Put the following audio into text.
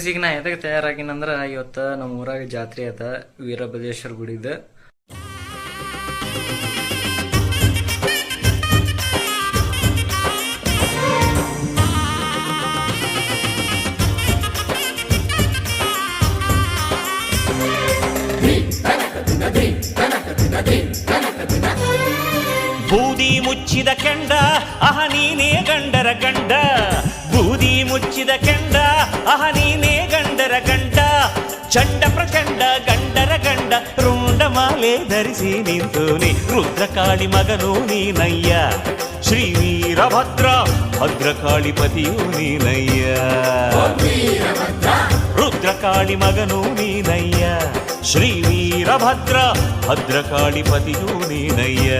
ಈಗ ನಾ ಎದಕ್ಕೆ ತಯಾರಾಗಿನಂದ್ರ ಇವತ್ತು ನಮ್ಮ ಊರಾಗ ಜಾತ್ರೆ ಅದ ವೀರಭದ್ರೇಶ್ವರ ಗುಡಿದ. ಬೂದಿ ಮುಚ್ಚಿದ ಕೆಂಡ ಅಹ ನೀನೇ ಗಂಡರ ಗಂಡ, ಬೂದಿ ಮುಚ್ಚಿದ ಕೆಂಡ ಅಹ ನೀನೇ ಗಂಡರ ಗಂಡ, ಚಂಡ ಪ್ರಚಂಡ ಗಂಡರ ಗಂಡ ರುಂಡ ಮಾಲೆ ಧರಿಸಿ ನಿಂತೋನೆ ರುದ್ರಕಾಳಿ ಮಗನು ನೀನಯ್ಯ, ಶ್ರೀ ವೀರಭದ್ರ ಭದ್ರಕಾಳಿ ಪತಿಯು ನೀನಯ್ಯ, ರುದ್ರಕಾಳಿ ಮಗನು ನೀನಯ್ಯ, ಶ್ರೀ ವೀರಭದ್ರ ಭದ್ರಕಾಳಿ ಪತಿಯು ನೀನಯ್ಯ.